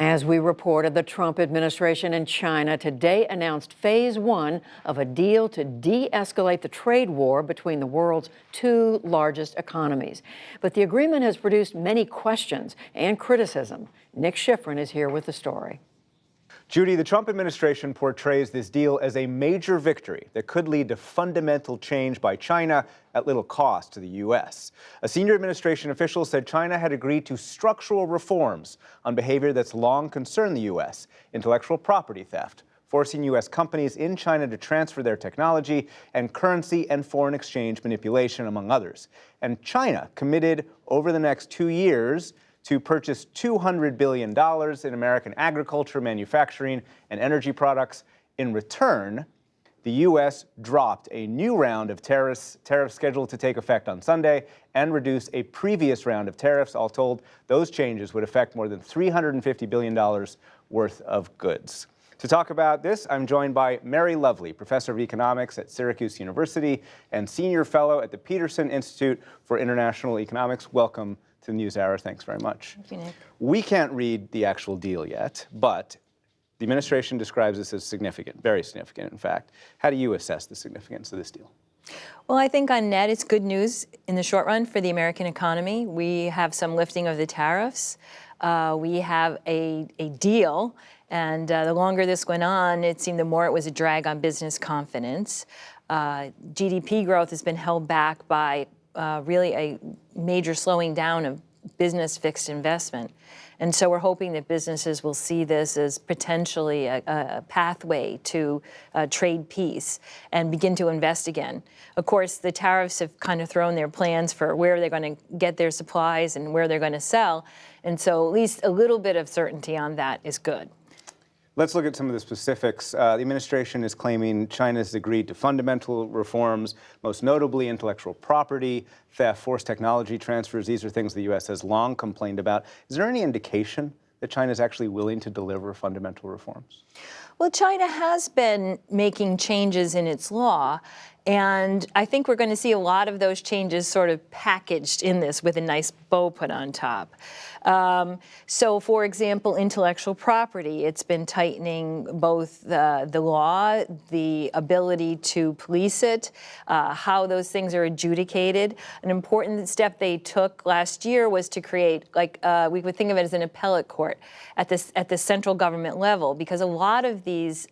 As we reported, the Trump administration in China today announced phase one of a deal to de-escalate the trade war between the world's two largest economies. But the agreement has produced many questions and criticism. Nick Schifrin is here with the story. Judy, the Trump administration portrays this deal as a major victory that could lead to fundamental change by China at little cost to the U.S. A senior administration official said China had agreed to structural reforms on behavior that's long concerned the U.S., intellectual property theft, forcing U.S. companies in China to transfer their technology, and currency and foreign exchange manipulation, among others. And China committed over the next 2 years to purchase $200 billion in American agriculture, manufacturing, and energy products. In return, the U.S. dropped a new round of tariffs scheduled to take effect on Sunday and reduce a previous round of tariffs. All told, those changes would affect more than $350 billion worth of goods. To talk about this, I'm joined by Mary Lovely, professor of economics at Syracuse University and senior fellow at the Peterson Institute for International Economics. Welcome to the NewsHour. Thanks very much. Thank you, Nick. We can't read the actual deal yet, but the administration describes this as significant, very significant, in fact. How do you assess the significance of this deal? Well, I think on net, it's good news in the short run for the American economy. We have some lifting of the tariffs. We have a deal, and the longer this went on, it seemed the more it was a drag on business confidence. GDP growth has been held back by really a major slowing down of business fixed investment. And so we're hoping that businesses will see this as potentially a pathway to trade peace and begin to invest again. Of course, the tariffs have kind of thrown their plans for where they're going to get their supplies and where they're going to sell. And so at least a little bit of certainty on that is good. Let's look at some of the specifics. The administration is claiming China has agreed to fundamental reforms, most notably intellectual property, theft, forced technology transfers. These are things the U.S. has long complained about. Is there any indication that China is actually willing to deliver fundamental reforms? Well, China has been making changes in its law, and I think we're going to see a lot of those changes sort of packaged in this with a nice bow put on top. So, for example, intellectual property, it's been tightening both the law, the ability to police it, how those things are adjudicated. An important step they took last year was to create, we would think of it as an appellate court at the central government level, because a lot of these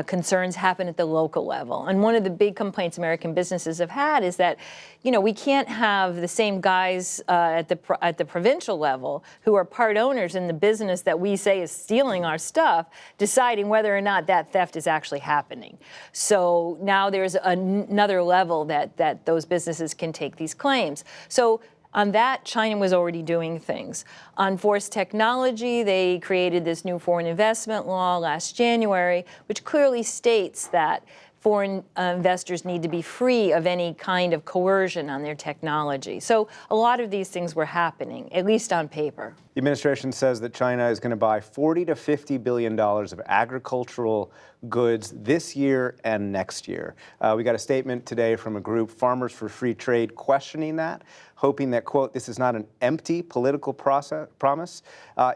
concerns happen at the local level. And one of the big complaints American businesses have had is that, we can't have the same guys at the provincial level who are part owners in the business that we say is stealing our stuff, deciding whether or not that theft is actually happening. So now there's another level that those businesses can take these claims. So on that, China was already doing things. On forced technology, they created this new foreign investment law last January, which clearly states that foreign investors need to be free of any kind of coercion on their technology. So a lot of these things were happening, at least on paper. The administration says that China is going to buy $40 to $50 billion of agricultural goods this year and next year. We got a statement today from a group, Farmers for Free Trade, questioning that, hoping that, quote, this is not an empty political promise.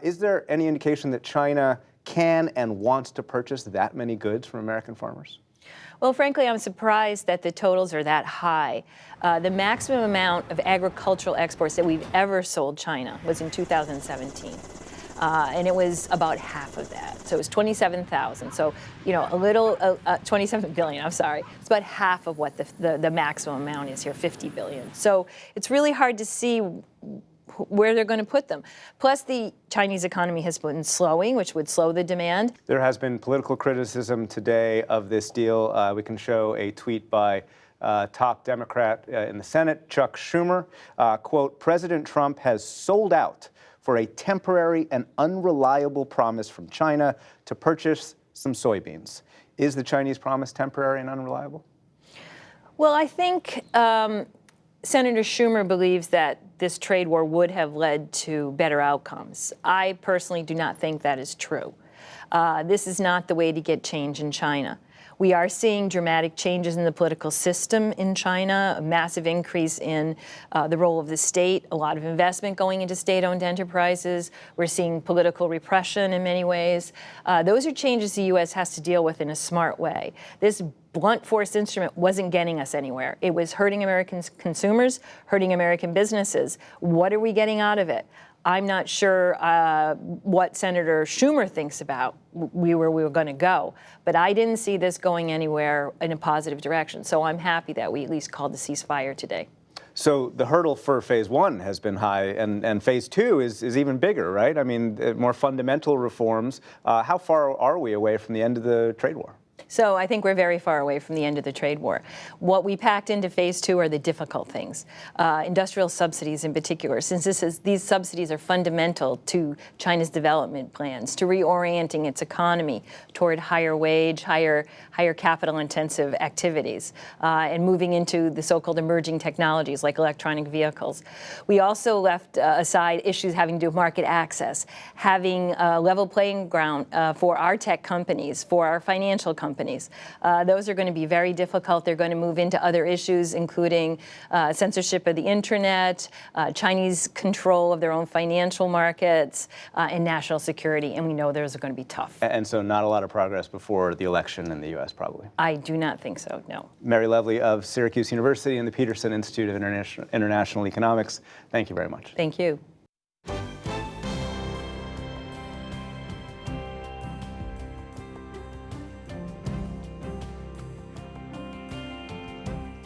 Is there any indication that China can and wants to purchase that many goods from American farmers? Well, frankly, I'm surprised that the totals are that high. The maximum amount of agricultural exports that we've ever sold China was in 2017. And it was about half of that. So it was 27,000. So, 27 billion, I'm sorry. It's about half of what the maximum amount is here, 50 billion. So it's really hard to see where they're going to put them. Plus, the Chinese economy has been slowing, which would slow the demand. There has been political criticism today of this deal. We can show a tweet by top Democrat in the Senate, Chuck Schumer. Quote, President Trump has sold out for a temporary and unreliable promise from China to purchase some soybeans. Is the Chinese promise temporary and unreliable? Well, I think Senator Schumer believes that this trade war would have led to better outcomes. I personally do not think that is true. This is not the way to get change in China. We are seeing dramatic changes in the political system in China, a massive increase in the role of the state, a lot of investment going into state-owned enterprises. We're seeing political repression in many ways. Those are changes the U.S. has to deal with in a smart way. This blunt force instrument wasn't getting us anywhere. It was hurting American consumers, hurting American businesses. What are we getting out of it? I'm not sure what Senator Schumer thinks about we were going to go, but I didn't see this going anywhere in a positive direction. So I'm happy that we at least called the ceasefire today. So the hurdle for phase one has been high, and phase two is even bigger, right? I mean, more fundamental reforms. How far are we away from the end of the trade war? So I think we're very far away from the end of the trade war. What we packed into phase two are the difficult things. Industrial subsidies in particular, since these subsidies are fundamental to China's development plans, to reorienting its economy toward higher wage, higher capital intensive activities, and moving into the so-called emerging technologies like electronic vehicles. We also left aside issues having to do with market access, having a level playing ground for our tech companies, for our financial companies. Those are going to be very difficult. They're going to move into other issues, including censorship of the internet, Chinese control of their own financial markets, and national security. And we know those are going to be tough. And so not a lot of progress before the election in the U.S., probably. I do not think so, no. Mary Lovely of Syracuse University and the Peterson Institute of International Economics, thank you very much. Thank you.